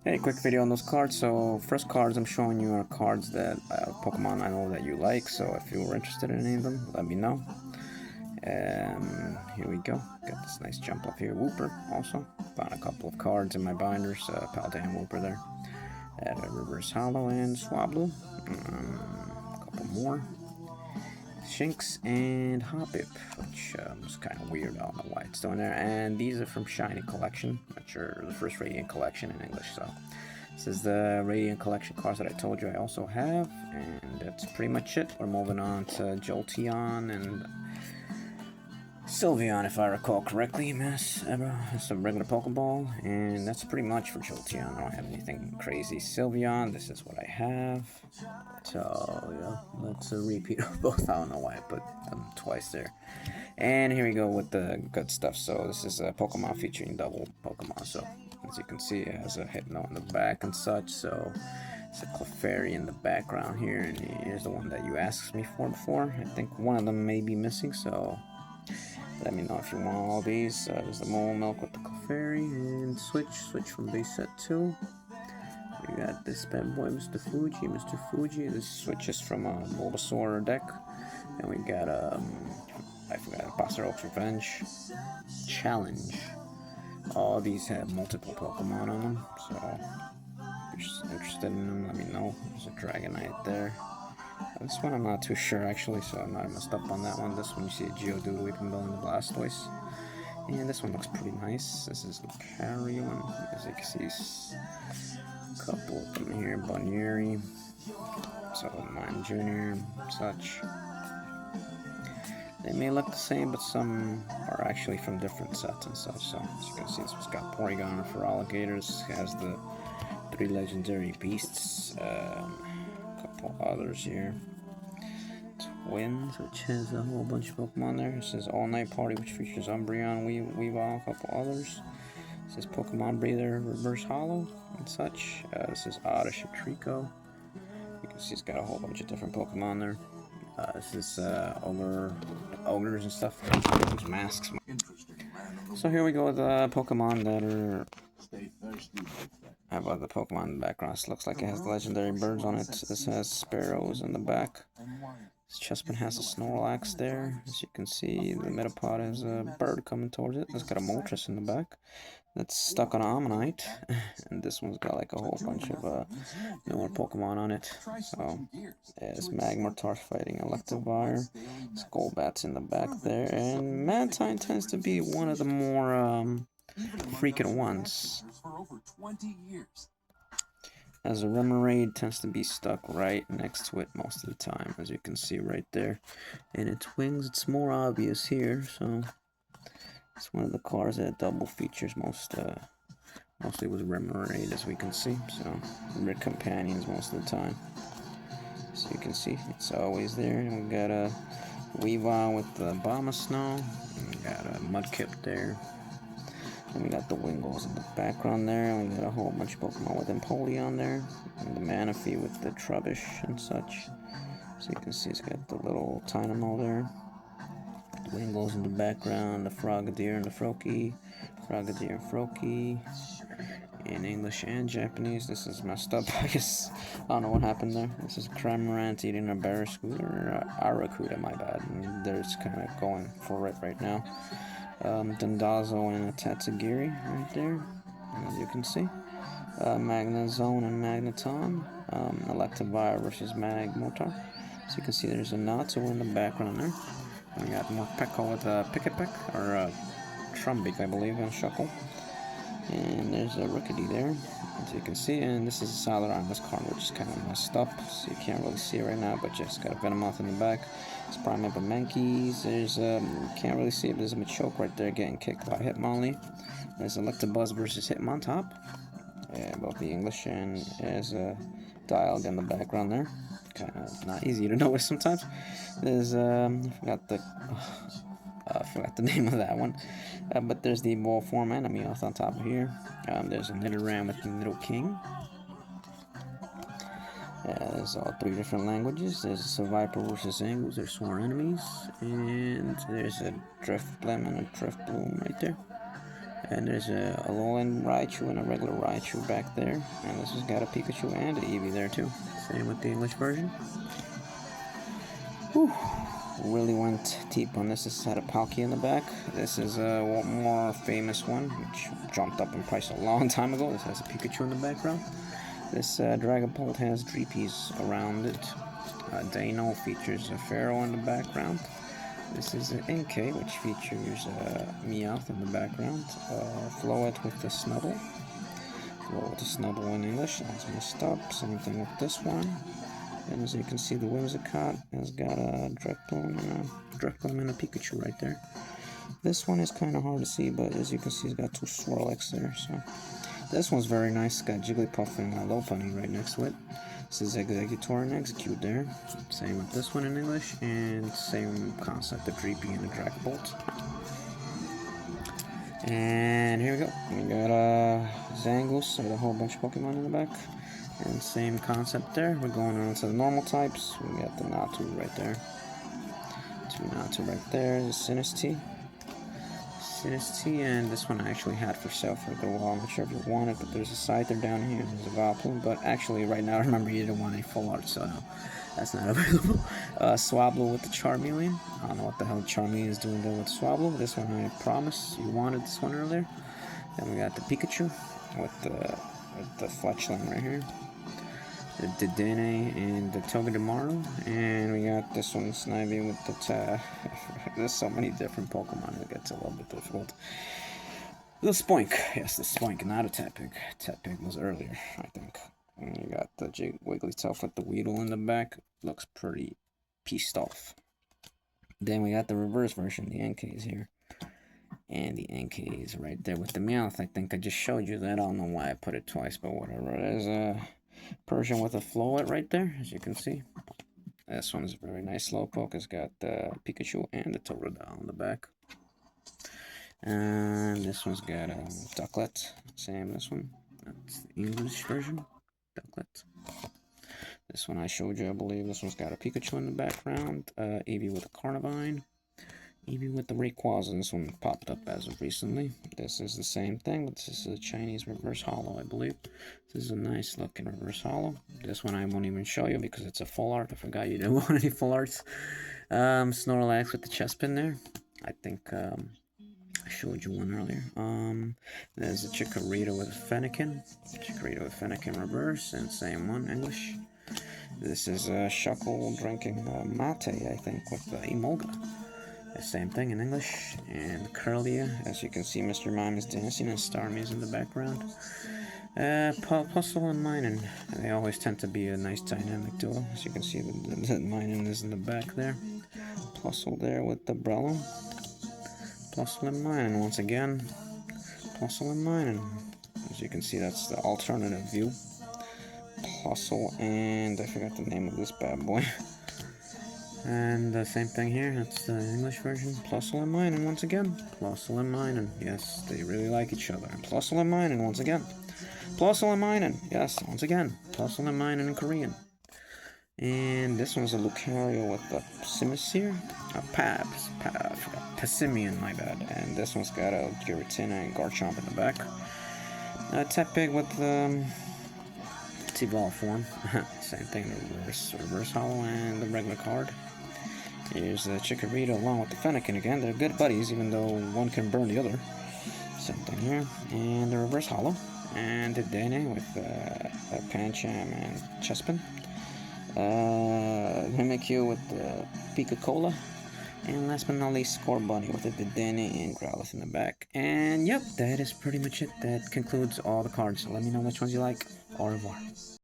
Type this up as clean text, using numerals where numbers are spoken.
Hey, quick video on those cards. So, first cards I'm showing you are cards that Pokemon I know that you like. So, if you were interested in any of them, let me know. Here we go. Got this nice jump up here. Wooper also. Found a couple of cards in my binders. Paldean Wooper there. Reverse Hollow and Swablu. A couple more. Shinx and Hoppip, which was kind of weird. I don't know why it's still in there. And these are from Shiny Collection, which are the first Radiant Collection in English. So this is the Radiant Collection cards that I told you I also have, and that's pretty much it. We're moving on to Jolteon and Sylveon, if I recall correctly. It's a regular Pokeball, and that's pretty much for Jolteon. I don't have anything crazy. Sylveon, this is what I have. So, yeah, let's repeat both. I don't know why I put them twice there. And here we go with the good stuff. So, this is a Pokemon featuring double Pokemon. So, as you can see, it has a Hypno in the back and such. So, it's a Clefairy in the background here. And here's the one that you asked me for before. I think one of them may be missing, so let me know if you want all these. There's the Molomilk with the Clefairy, and switch from base set 2. We got this bad boy, Mr. Fuji. This switches from a Bulbasaur deck. And we got, I forgot, Passerok's Revenge, Challenge. All these have multiple Pokemon on them, so if you're interested in them, let me know. There's a Dragonite there. This one I'm not too sure actually, so I might have messed up on that one. This one you see a Geodude Weepinbell and the Blastoise. And this one looks pretty nice. This is Lucario, and as you can see, a couple of them here. Bunyeri, Mine Jr., such. They may look the same, but some are actually from different sets and such. So as you can see, this one's got Porygon for alligators. It has the 3 legendary beasts. Couple others here. Twins, which has a whole bunch of Pokemon there. This is All Night Party, which features Umbreon, Weavile, a couple others. This is Pokemon Breather, Reverse Hollow, and such. This is Oddish and Trico. You can see it's got a whole bunch of different Pokemon there. This is ogres and stuff. Those masks. So here we go with Pokemon that are. How about the Pokemon in the background? This looks like it has legendary birds on it. This has sparrows in the back. This Chespin has a Snorlax there. As you can see, the Metapod has a bird coming towards it. It's got a Moltres in the back. That's stuck on Ammonite. And this one's got like a whole bunch of newer Pokemon on it. So, there's Magmortar fighting Electivire. Skullbat's in the back there. And Mantine tends to be one of the more frequent ones. As a Remoraid tends to be stuck right next to it most of the time, as you can see right there. And its wings, it's more obvious here, so it's one of the cards that double features mostly with Remoraid, as we can see. So Red Companions most of the time. So you can see it's always there. And we got a Weavile with the Abomasnow. We got a Mudkip there. And we got the Wingles in the background there. We got a whole bunch of Pokemon with Empoleon there. And the Manaphy with the Trubbish and such. So you can see it's got the little Tynamo there. The Wingles in the background. The Frogadier and the Froakie. Frogadier and Froakie. In English and Japanese. This is messed up. I guess I don't know what happened there. This is Cramorant eating a Barraskewda or Arrokuda, my bad. And they're just kind of going for it right now. Dondozo and a Tatsugiri right there, as you can see. Magnezone and Magneton. Electivire versus Magmortar. So you can see there's a Natsu in the background there. And we got Morpeko with a Pikipek, or Trumbeak, I believe, and Shuckle. And there's a Rookidee there, as you can see. And this is a Sailor on this card, which is kind of messed up, so you can't really see it right now, but just got a Venomoth in the back. It's Primeape and Mankey's. There's can't really see it, but there's a Machoke right there getting kicked by Hitmonlee. There's Electabuzz versus Hitmontop. Both the English, and there's a Dialga in the background there. Kind of not easy to notice sometimes. There's I forgot the name of that one. But there's the Evolved Form enemy off on top of here. There's a Nidoran with the Nidoking. There's all 3 different languages. There's a Seviper versus Angus. They're sworn enemies. And there's a Drifblim and a Drifbloom right there. And there's a Alolan Raichu and a regular Raichu back there. And this has got a Pikachu and an Eevee there too. Same with the English version. Whew. Really went deep on this. This had a Palkia in the back. This is a more famous one, which jumped up in price a long time ago. This has a Pikachu in the background. This Dragapult has Dreepies around it. Dano features a Pharaoh in the background. This is an NK, which features Meowth in the background. Floette with the Snubble. Floette with the Snubble in English. That's messed up. Same thing with this one. And as you can see, the Whimsicott has got a Dreptone and a Pikachu right there. This one is kind of hard to see, but as you can see, it's got two Swirlix there. So this one's very nice. It's got Jigglypuff and Lopunny right next to it. This is Exeggutor and Execute there. Same with this one in English, and same concept, the Dreepy and the Dragapult. And here we go. We got Zangoose with a whole bunch of Pokemon in the back. And same concept there. We're going on to the normal types. We got the Natu right there. Two Natu right there. The Sinistea. And this one I actually had for sale for a little while. I'm not sure if you want it, but there's a Scyther down here. There's a Vileplume, but actually right now, remember, you didn't want any full art, so no, that's not available. Swablu with the Charmeleon. I don't know what the hell Charmeleon is doing there with Swablu. This one I promise you wanted this one earlier. Then we got the Pikachu with the Fletchling right here. The Dedenne and the Togedemaru, and we got this one, Snivy with the there's so many different Pokemon, it gets a little bit difficult. The Spoink, yes, the Spoink, not a Tepig. Tepig was earlier, I think. And you got the Wigglytuff with the Weedle in the back, looks pretty pissed off. Then we got the reverse version, the NKs here. And the NKs right there with the Meowth. I think I just showed you that. I don't know why I put it twice, but whatever. There's a Persian with a Floette right there, as you can see. This one's a very nice Slowpoke. It's got the Pikachu and the Totodile on the back. And this one's got a Ducklet. Same this one. That's the English version. Ducklet. This one I showed you, I believe. This one's got a Pikachu in the background. Eevee with a Carnivine. Eevee with the Rayquaza. This one popped up as of recently. This is the same thing, but this is a Chinese reverse holo, I believe. This is a nice looking reverse holo. This one I won't even show you because it's a full art. I forgot you didn't want any full arts. Snorlax with the Chespin there. I think I showed you one earlier. There's a Chikorita with a Fennekin. Chikorita with Fennekin reverse, and same one, English. This is a Shuckle drinking mate, I think, with Emolga. The same thing in English. And Curlia, as you can see, Mr. Mime is dancing and Starmie is in the background. Puzzle and Minun, they always tend to be a nice dynamic duo. As you can see, the Minun is in the back there. Puzzle there with the Breloom. Puzzle and Minun once again. Puzzle and Minun. As you can see, that's the alternative view. Puzzle and I forgot the name of this bad boy. And the same thing here, that's the English version. Plusle and Minun once again. Plusle and Minun, yes, they really like each other. And Plusle and Minun once again. Plusle and Minun, yes, once again. Plusle and Minun in Korean. And this one's a Lucario with a Simisear. Passimian, my bad. And this one's got a Giratina and Garchomp in the back. Tepig with its evolved form. Same thing, the reverse holo and the regular card. Here's the Chikorita along with the Fennekin again. They're good buddies, even though one can burn the other. Same thing here. And the reverse holo. And the Dene with Pancham and Chespin. Mimikyu with the Pika-Cola. And last but not least, Scorbunny with the Dedenne and Growlithe in the back. And yep, that is pretty much it. That concludes all the cards. So let me know which ones you like. Au revoir.